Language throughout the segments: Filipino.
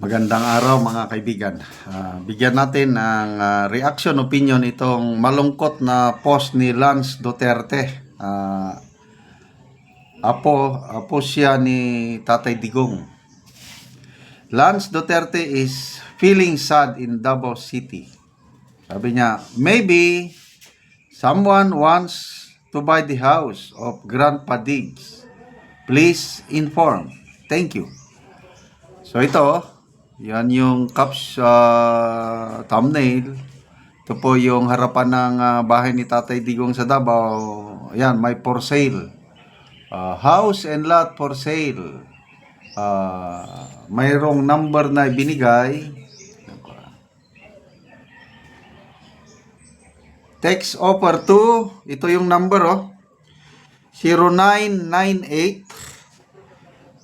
Magandang araw mga kaibigan. Bigyan natin ng reaction opinion itong malungkot na post ni Lance Duterte. Apo siya ni Tatay Digong. Lance Duterte is feeling sad in Davao City. Sabi niya, maybe someone wants to buy the house of Grandpa Diggs. Please inform. Thank you. So ito, yan yung thumbnail. Ito po yung harapan ng bahay ni Tatay Digong sa Davao. Yan, may for sale. House and lot for sale. Mayroong number na binigay. Text offer to, ito yung number 0998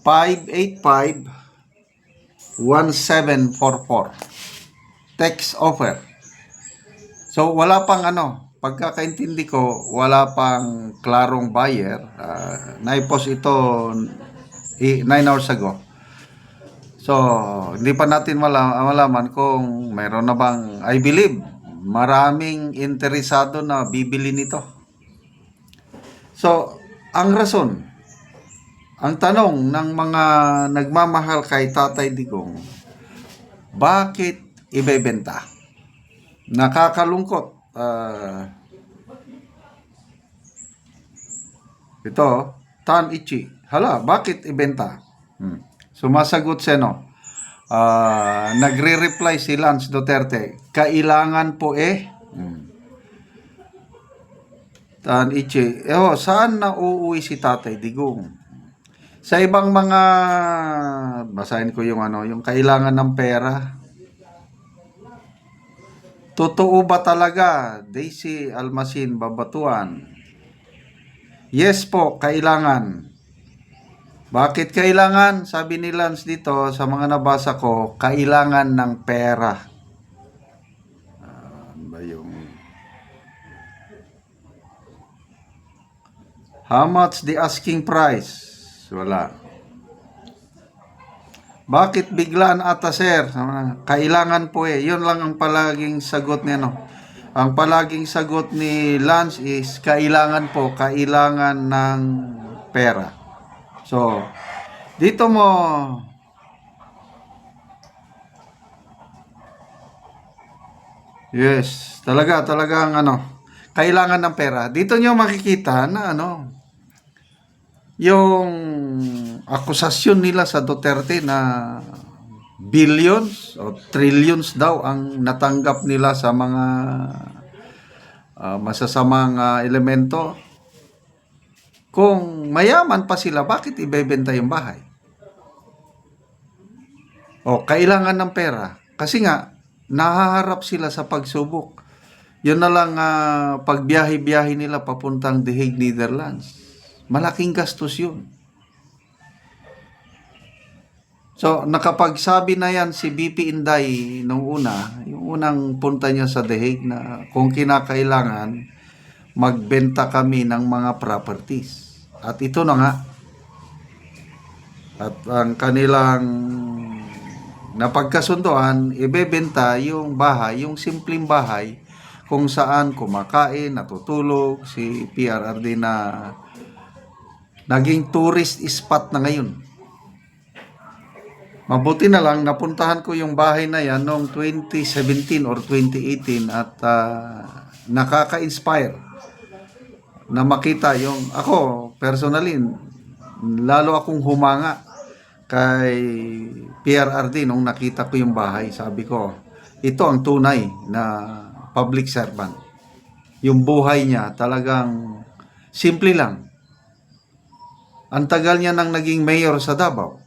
585 1744. Text offer. So wala pang pagkakaintindi ko, wala pang klarong buyer. Naipost ito 9 hours ago. So hindi pa natin malaman kung mayroon na bang, I believe maraming interesado na bibili nito. So ang rason, ang tanong ng mga nagmamahal kay Tatay Digong, bakit ibebenta? Nakakalungkot. Ito, Tan Ichi. Hala, bakit ibenta? Sumasagot siya, nagre-reply si Lance Duterte, kailangan po Tan Ichi, saan na uuwi si Tatay Digong? Sa ibang mga, basahin ko yung yung kailangan ng pera. Totoo ba talaga, Daisy Almasin, Babatuan? Yes po, kailangan. Bakit kailangan? Sabi ni Lance dito, sa mga nabasa ko, kailangan ng pera. Ba yung... How much the asking price? Wala. Bakit biglaan ata, sir? Kailangan po Yun lang ang palaging sagot niya, Ang palaging sagot ni Lance is kailangan po, kailangan ng pera. So, dito mo yes, talagang kailangan ng pera. Dito niyo makikita na yung akusasyon nila sa Duterte na billions o trillions daw ang natanggap nila sa mga masasamang elemento. Kung mayaman pa sila, bakit ibebenta yung bahay? Kailangan ng pera. Kasi nga, nahaharap sila sa pagsubok. Yun na lang pagbiyahe-biyahe nila papuntang The Hague, Netherlands. Malaking gastos yun. So, nakapagsabi na yan si BP Inday nung yung unang punta niya sa The Hague na kung kinakailangan, magbenta kami ng mga properties. At ito na nga. At ang kanilang napagkasunduan, ibebenta yung bahay, yung simpleng bahay, kung saan kumakain, natutulog, si PRRD na naging tourist spot na ngayon. Mabuti na lang, napuntahan ko yung bahay na yan noong 2017 or 2018 at nakaka-inspire na makita yung, ako personally, lalo akong humanga kay PRRD nung nakita ko yung bahay. Sabi ko, ito ang tunay na public servant. Yung buhay niya talagang simple lang. Ang tagal niya nang naging mayor sa Davao.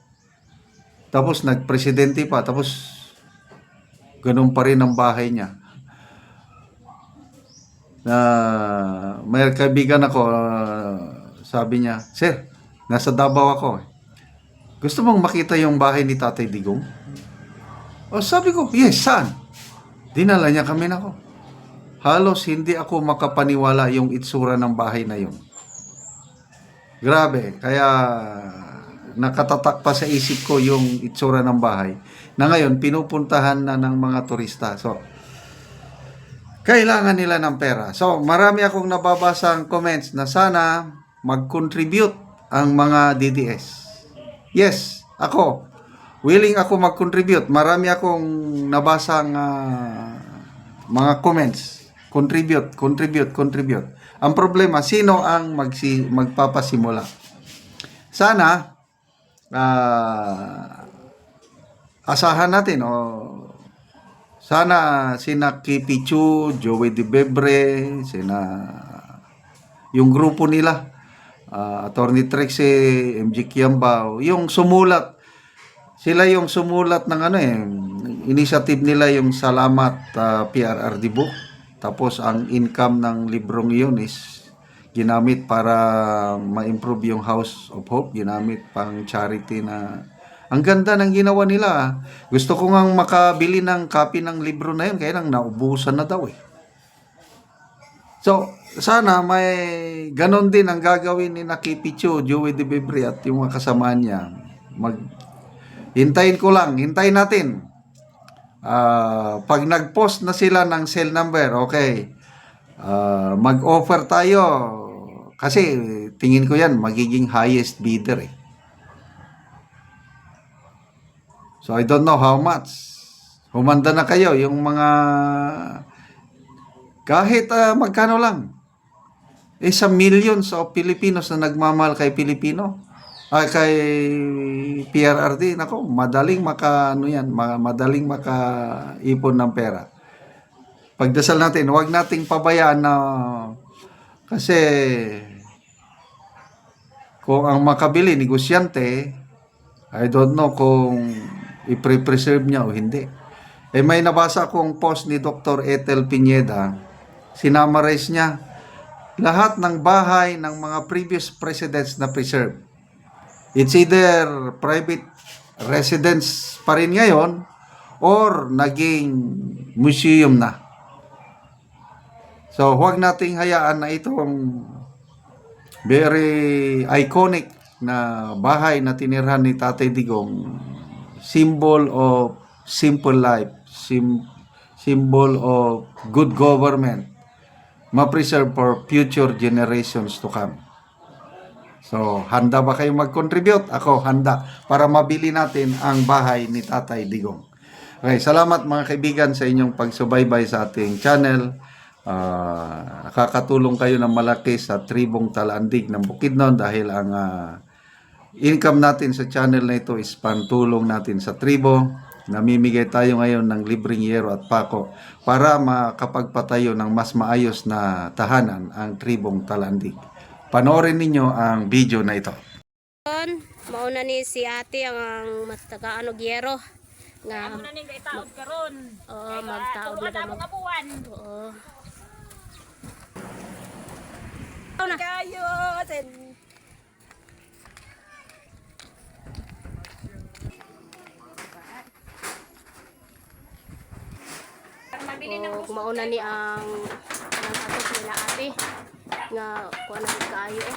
Tapos nagpresidente pa. Tapos ganun pa rin ang bahay niya. May kaibigan ako, sabi niya, sir, nasa Davao ako. Gusto mong makita yung bahay ni Tatay Digong? Sabi ko, yes, saan? Dinala niya kami na ko. Halos hindi ako makapaniwala yung itsura ng bahay na yun. Grabe, kaya nakatatak pa sa isip ko yung itsura ng bahay na ngayon pinupuntahan na ng mga turista. So, kailangan nila ng pera. So, marami akong nababasang comments na sana mag-contribute ang mga DDS. Yes, ako. Willing ako mag-contribute. Marami akong nabasang mga comments. Contribute, contribute, contribute. Ang problema, sino ang magpapasimula? Sana, asahan natin, sana sina Kipichu, Joey De Bebre, yung grupo nila, Attorney Trexe, MJ Kiambao, yung sumulat, sila yung sumulat ng initiative nila yung Salamat PRRD book. Tapos ang income ng librong iyon is ginamit para ma-improve yung House of Hope, ginamit pang charity na ang ganda ng ginawa nila. Gusto ko ngang makabili ng copy ng libro na yun, kaya lang naubusan na daw eh. So, sana may ganon din ang gagawin ni Nakipicho, Joey De Bebre at yung mga kasama niya. Hintayin natin. Pag nag-post na sila ng cell number, okay, mag-offer tayo. Kasi tingin ko yan, magiging highest bidder eh. So, I don't know how much. Humanda na kayo, yung mga kahit magkano lang. Sa millions of Filipinos na nagmamahal kay Pilipino. Kay PRRD, nako, madaling madaling makaipon ng pera. Pagdasal natin, huwag nating pabayaan na kasi kung ang makabili, negosyante, I don't know kung i-preserve niya o hindi. May nabasa akong post ni Dr. Ethel Pineda, sinamarize niya lahat ng bahay ng mga previous presidents na preserve. It's either private residence pa rin ngayon or naging museum na. So, huwag nating hayaan na itong very iconic na bahay na tinirhan ni Tatay Digong, symbol of simple life, symbol of good government, ma-preserve for future generations to come. So, handa ba kayong mag-contribute? Ako, handa para mabili natin ang bahay ni Tatay Digong. Okay, salamat mga kaibigan sa inyong pagsubaybay sa ating channel. Nakakatulong kayo ng malaki sa tribong Talandig ng Bukidnon dahil ang income natin sa channel na ito is pantulong natin sa tribo. Namimigay tayo ngayon ng libreng yero at pako para makapagpatayo ng mas maayos na tahanan ang tribong Talandig. Panoorin ninyo ang video na ito. Mauna ni si ate ang matagaano gyero nga Amo na ning itaod karon. oo magtaod na daw mga buwan. oo Kayo sen. mauna ni ang atok nila ate nga kuan na kaayo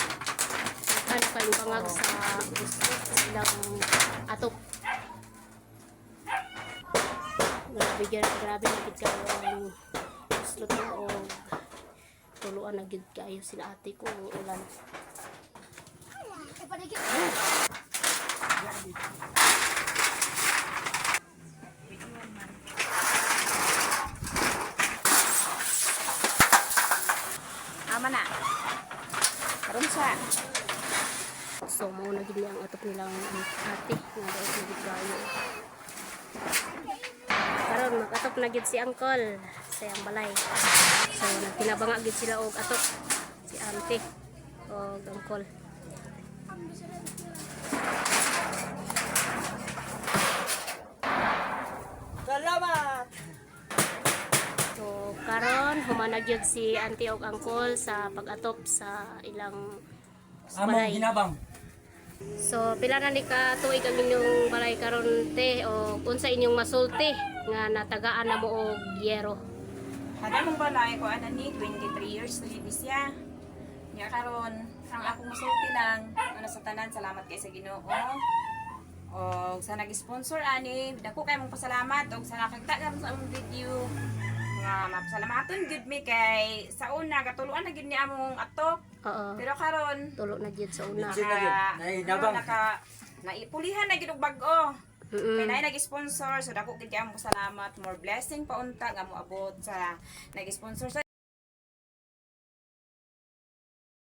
ano kayong bangag sa silang atok. Grabe na gid kayo ang slot o tuluan na gid kayo sila ate ko ulan. Ama na. Karon sa. So mauna gid ang atok nilang ate nga daw na gid kayo. Karon mag-atok na gid si Uncle sa iyang balay. So nagtinabanga gid sila og atok si Auntie og Uncle. Salamat. So karon humana gyud si Auntie og Uncle sa pag-atok sa ilang balay. Ginabang. So pila na ni ka tuig ang inyong balay karon te o unsa inyong masulti nga natagaan na mo og yero? Hada mong balay ko ana ni 23 years na gid siya. Nya karon ang akong musulti ng ano sa tanan, salamat kay sa Ginoo. O sa nag-sponsor ani, dako kay mong pasalamat og sa nakakita ka sa among video. Nga mapasalamaton gud mi kay sa una gatuluan na gid ni among atok. Oo. Pero karon Tulo na gyud sa una. naipulihan na gid og bag-o. Kay Mm. na nag-sponsor, so dako gid kay among pasalamat. More blessing pa unta nga moabot sa nag-sponsor sa